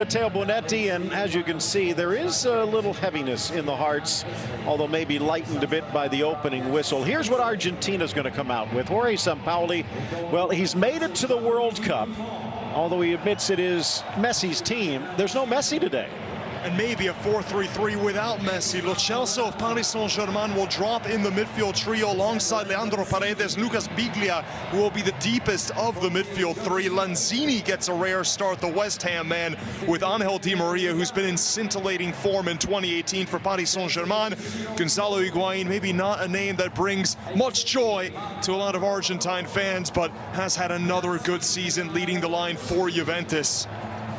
Matteo Bonetti, and as you can see, there is a little heaviness in the hearts, although maybe lightened a bit by the opening whistle. Here's what Argentina's going to come out with. Jorge Sampaoli, well, he's made it to the World Cup, although he admits it is Messi's team. There's no Messi today. And maybe a 4-3-3 without Messi. Lo Celso of Paris Saint-Germain will drop in the midfield trio alongside Leandro Paredes, Lucas Biglia, who will be the deepest of the midfield three. Lanzini gets a rare start, the West Ham man, with Angel Di Maria, who's been in scintillating form in 2018 for Paris Saint-Germain. Gonzalo Higuain, maybe not a name that brings much joy to a lot of Argentine fans, but has had another good season leading the line for Juventus.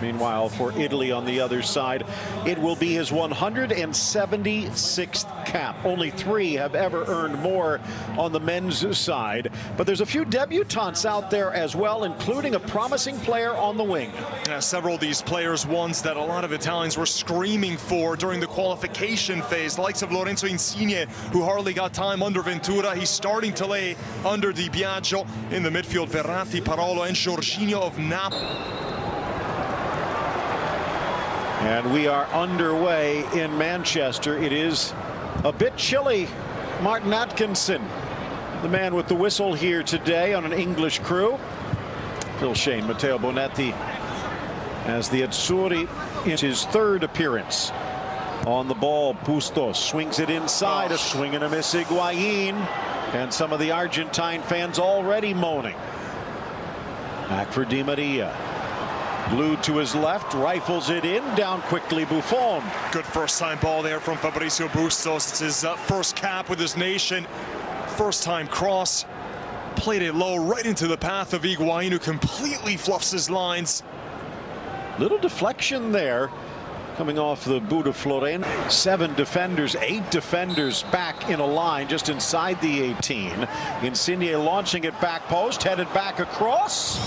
Meanwhile, for Italy on the other side, it will be his 176th cap. Only 3 have ever earned more on the men's side. But there's a few debutants out there as well, including a promising player on the wing. Several of these players, ones that a lot of Italians were screaming for during the qualification phase. The likes of Lorenzo Insigne, who hardly got time under Ventura. He's starting to lay under Di Biagio. In the midfield, Verratti, Parolo, and Jorginho of Napoli. And we are underway in Manchester. It is a bit chilly. Martin Atkinson, the man with the whistle here today on an English crew. Phil Shane, Matteo Bonetti, as the Azzurri in his 3rd appearance on the ball. Bustos swings it inside, a swing and a miss Higuain, and some of the Argentine fans already moaning. Back for Di Maria. Glued to his left, rifles it in, down quickly Buffon. Good first-time ball there from Fabrizio Bustos. It's his first cap with his nation. First-time cross. Played it low right into the path of Higuain, who completely fluffs his lines. Little deflection there, coming off the boot of Floren. 7 defenders, 8 defenders back in a line just inside the 18. Insigne launching it back post, headed back across,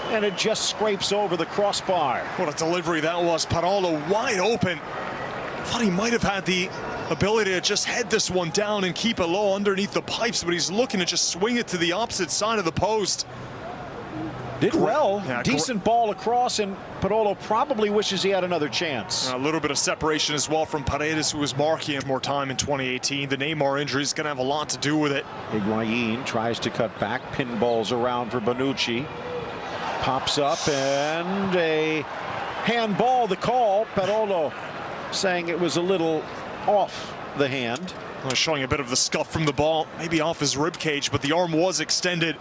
and it just scrapes over the crossbar. What a delivery that was. Parolo wide open. Thought he might have had the ability to just head this one down and keep it low underneath the pipes, but he's looking to just swing it to the opposite side of the post. Did well. Yeah, decent ball across, and Parolo probably wishes he had another chance. A little bit of separation as well from Paredes, who was marking more time in 2018. The Neymar injury is going to have a lot to do with it. Higuain tries to cut back, pinballs around for Bonucci. Pops up, and a handball, the call. Parolo saying it was a little off the hand. Showing a bit of the scuff from the ball, maybe off his rib cage, but the arm was extended.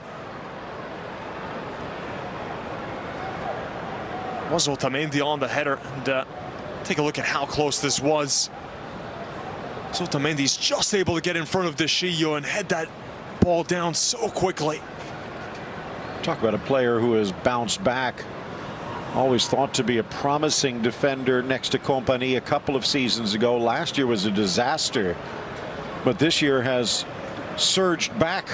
Was Otamendi on the header, and take a look at how close this was. So Otamendi's just able to get in front of De Chillo and head that ball down so quickly. Talk about a player who has bounced back. Always thought to be a promising defender next to Kompany a couple of seasons ago. Last year was a disaster, but this year has surged back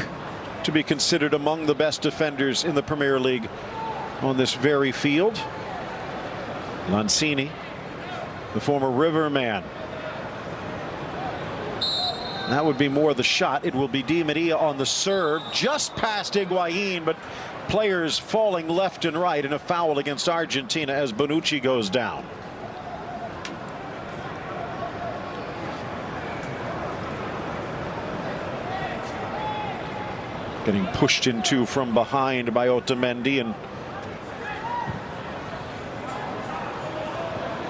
to be considered among the best defenders in the Premier League on this very field. Lanzini, the former River man. That would be more the shot. It will be Di Maria on the serve, just past Higuain, but players falling left and right in a foul against Argentina as Bonucci goes down. Getting pushed into from behind by Otamendi and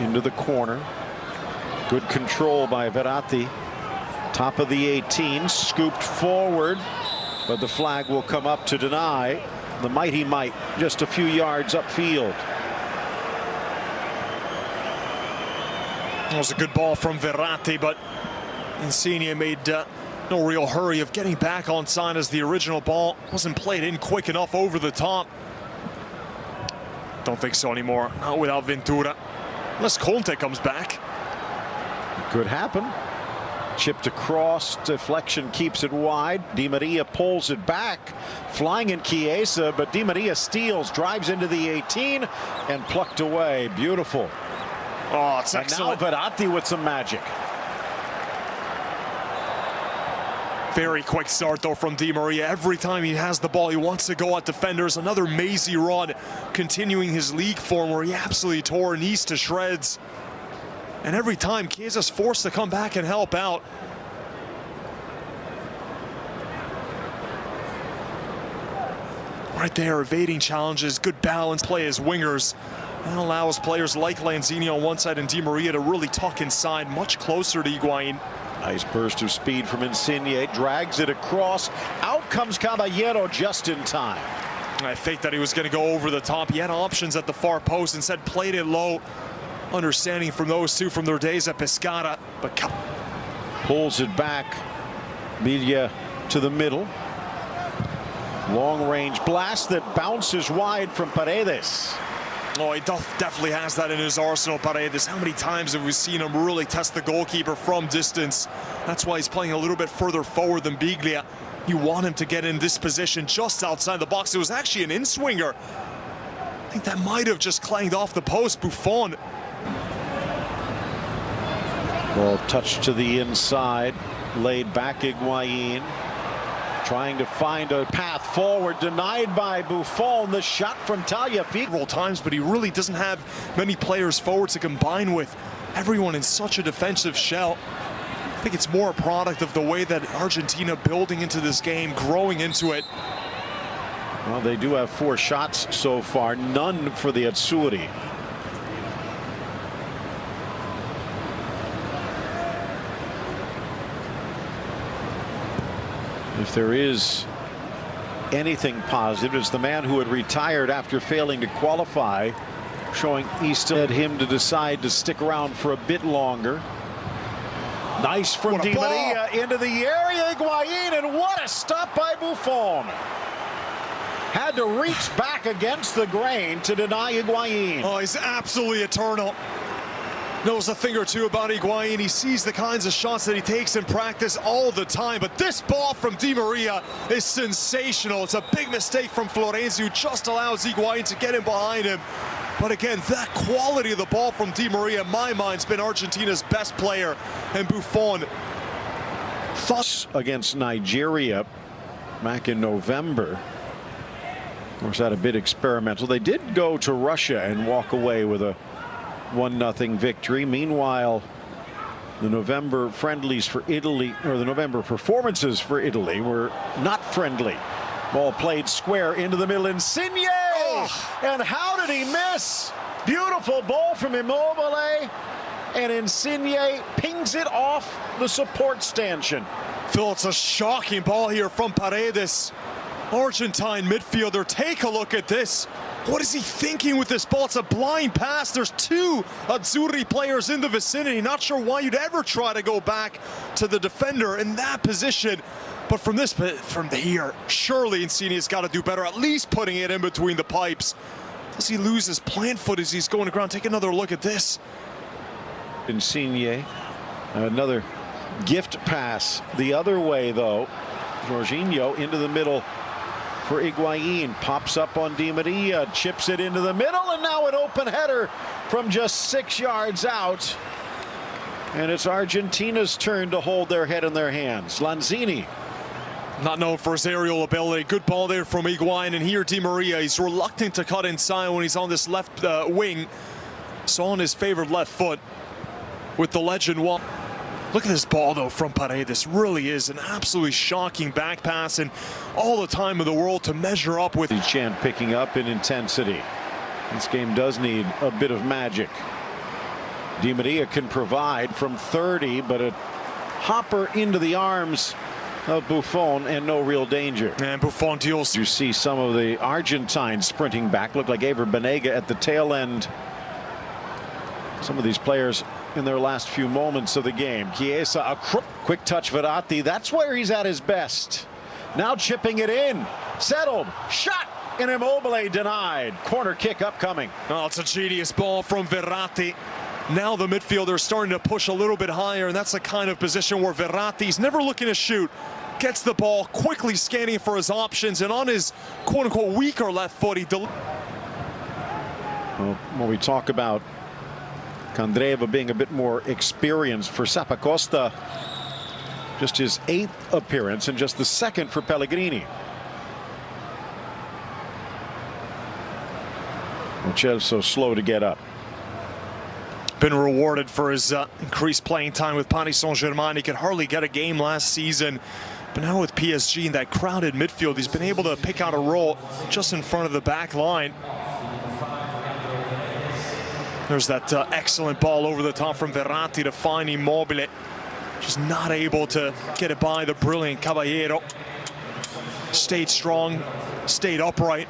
into the corner. Good control by Verratti. Top of the 18, scooped forward, but the flag will come up to deny. The mighty might just a few yards upfield. That was a good ball from Verratti, but Insigne made no real hurry of getting back on side as the original ball wasn't played in quick enough over the top. Don't think so anymore, not without Ventura. Unless Conte comes back. Could happen. Chipped across, deflection keeps it wide. Di Maria pulls it back, flying in Chiesa, but Di Maria steals, drives into the 18, and plucked away. Beautiful. Oh, it's excellent. And now Verratti with some magic. Very quick start though from Di Maria. Every time he has the ball, he wants to go at defenders. Another mazy run, continuing his league form where he absolutely tore Nice to shreds. And every time, Chiesa's forced to come back and help out. Right there, evading challenges, good balance play as wingers. That allows players like Lanzini on one side and Di Maria to really tuck inside, much closer to Higuain. Nice burst of speed from Insigne, drags it across. Out comes Caballero just in time. I faked that he was going to go over the top. He had options at the far post, instead played it low. Understanding from those two from their days at Pescara, but pulls it back. Biglia to the middle. Long range blast that bounces wide from Paredes. Oh, he definitely has that in his arsenal, Paredes. How many times have we seen him really test the goalkeeper from distance? That's why he's playing a little bit further forward than Biglia. You want him to get in this position just outside the box. It was actually an in-swinger. I think that might have just clanged off the post. Buffon. Ball touched to the inside, laid back Higuain. Trying to find a path forward, denied by Buffon. The shot from Tagliafico. Several times, but he really doesn't have many players forward to combine with. Everyone in such a defensive shell. I think it's more a product of the way that Argentina building into this game, growing into it. Well, they do have 4 shots so far, none for the Azzurri. If there is anything positive, it's the man who had retired after failing to qualify, showing he still had him to decide to stick around for a bit longer. Nice from Di Maria into the area, Higuain, and what a stop by Buffon. Had to reach back against the grain to deny Higuain. Oh, he's absolutely eternal. Knows a thing or two about Higuain. He sees the kinds of shots that he takes in practice all the time. But this ball from Di Maria is sensational. It's a big mistake from Florenzi, who just allows Higuain to get in behind him. But again, that quality of the ball from Di Maria, in my mind, has been Argentina's best player. And Buffon. Against Nigeria back in November. Of course, that a bit experimental. They did go to Russia and walk away with a 1-0 victory. Meanwhile, the November friendlies for Italy, or the November performances for Italy, were not friendly. Ball played square into the middle. Insigne! Oh. And how did he miss? Beautiful ball from Immobile. And Insigne pings it off the support stanchion. Phil, it's a shocking ball here from Paredes. Argentine midfielder, take a look at this. What is he thinking with this ball? It's a blind pass. There's 2 Azzurri players in the vicinity. Not sure why you'd ever try to go back to the defender in that position. But from here, surely Insigne's got to do better, at least putting it in between the pipes. Does he lose his plant foot as he's going to ground? Take another look at this. Insigne, another gift pass the other way, though. Jorginho into the middle for Higuain, pops up on Di Maria, chips it into the middle, and now an open header from just 6 yards out. And it's Argentina's turn to hold their head in their hands. Lanzini. Not known for his aerial ability. Good ball there from Higuain, and here Di Maria. He's reluctant to cut inside when he's on this left wing. So on his favored left foot with the legend wall. Look at this ball, though, from Paredes. Really is an absolutely shocking back pass, and all the time in the world to measure up with. Chan picking up in intensity. This game does need a bit of magic. Di Maria can provide from 30, but a hopper into the arms of Buffon and no real danger. And Buffon deals. You see some of the Argentines sprinting back. Look like Ever Banega at the tail end. Some of these players in their last few moments of the game. Chiesa, a quick touch, Verratti. That's where he's at his best. Now chipping it in. Settled. Shot. And Immobile denied. Corner kick upcoming. Oh, it's a genius ball from Verratti. Now the midfielder is starting to push a little bit higher, and that's the kind of position where Verratti's never looking to shoot. Gets the ball, quickly scanning for his options, and on his quote-unquote weaker left foot, he when we talk about Candreva being a bit more experienced, for Zappacosta Just his 8th appearance and just the 2nd for Pellegrini. Lo Celso slow to get up. Been rewarded for his increased playing time with Paris Saint-Germain. He could hardly get a game last season. But now with PSG in that crowded midfield, he's been able to pick out a role just in front of the back line. There's that excellent ball over the top from Verratti to find Immobile. Just not able to get it by the brilliant Caballero. Stayed strong, stayed upright.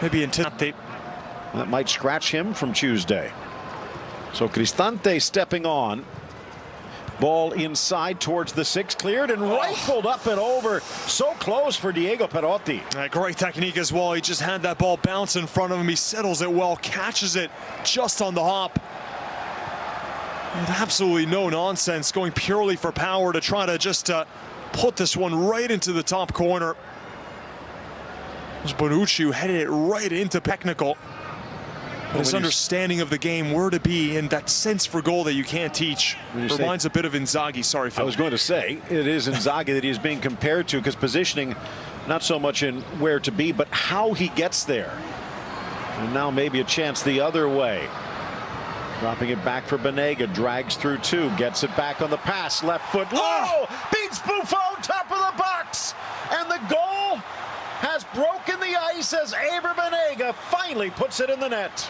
Maybe Intente. That might scratch him from Tuesday. So Cristante stepping on. Ball inside towards the 6, cleared and rifled up and over. So close for Diego Perotti. Great technique as well. He just had that ball bounce in front of him. He settles it well, catches it just on the hop. With absolutely no nonsense, going purely for power to try to just put this one right into the top corner. It was Bonucci who headed it right into technical. But his understanding of the game, where to be, and that sense for goal that you can't teach. Reminds a bit of Inzaghi. Sorry, Phil. I was going to say, it is Inzaghi that he's being compared to, because positioning, not so much in where to be, but how he gets there. And now maybe a chance the other way. Dropping it back for Banega, drags through 2, gets it back on the pass, left foot low, beats Buffon, top of the box, and the goal has broken the ice as Ever Banega finally puts it in the net.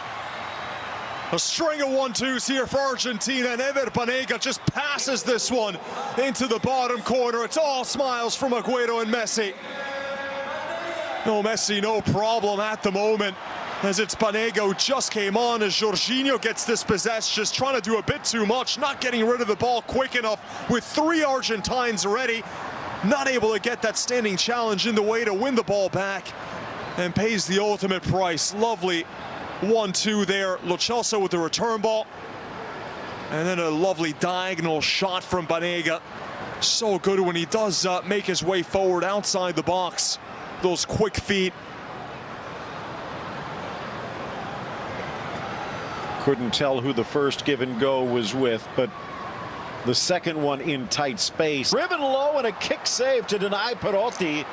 A string of 1-2s here for Argentina, and Ever Banega just passes this one into the bottom corner. It's all smiles from Agüero and Messi. No, Messi, no problem at the moment, as it's Banega who just came on as Jorginho gets this possessed, just trying to do a bit too much, not getting rid of the ball quick enough with 3 Argentines ready. Not able to get that standing challenge in the way to win the ball back, and pays the ultimate price. Lovely 1-2 there. Lo Celso with the return ball, and then a lovely diagonal shot from Banega. So good when he does make his way forward outside the box. Those quick feet. Couldn't tell who the first give and go was with, but the second one in tight space. Driven low and a kick save to deny Perotti.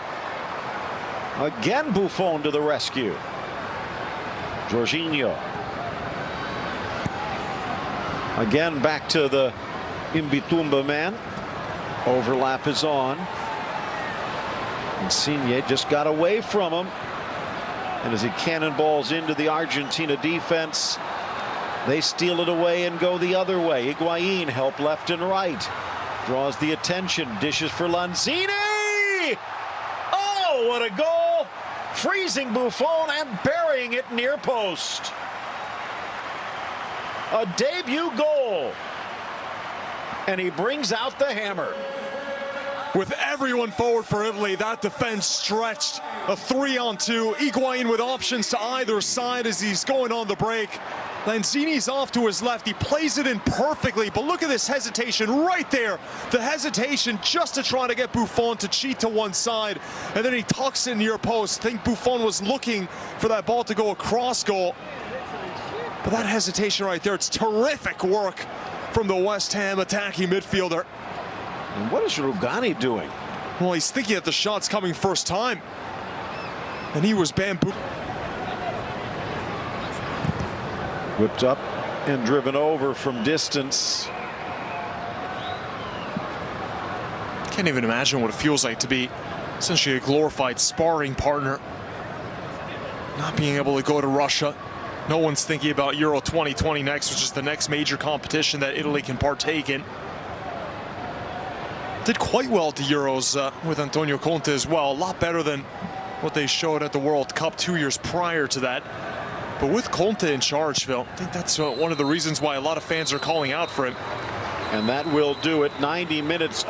Again Buffon to the rescue. Jorginho. Again back to the Imbitumba man. Overlap is on. Insigne just got away from him. And as he cannonballs into the Argentina defense, they steal it away and go the other way. Higuain help left and right. Draws the attention. Dishes for Lanzini. Oh, what a goal. Freezing Buffon and burying it near post. A debut goal. And he brings out the hammer. With everyone forward for Italy, that defense stretched. A 3-on-2. Higuain with options to either side as he's going on the break. Lanzini's off to his left. He plays it in perfectly, but look at this hesitation right there. The hesitation just to try to get Buffon to cheat to one side, and then he tucks it near post. I think Buffon was looking for that ball to go across goal. But that hesitation right there, it's terrific work from the West Ham attacking midfielder. And what is Rugani doing? Well, he's thinking that the shot's coming first time, and he was bamboo. Whipped up and driven over from distance. Can't even imagine what it feels like to be essentially a glorified sparring partner. Not being able to go to Russia. No one's thinking about Euro 2020 next, which is the next major competition that Italy can partake in. Did quite well at the Euros with Antonio Conte as well. A lot better than what they showed at the World Cup 2 years prior to that. But with Conte in charge, Phil, I think that's one of the reasons why a lot of fans are calling out for him. And that will do it. 90 minutes.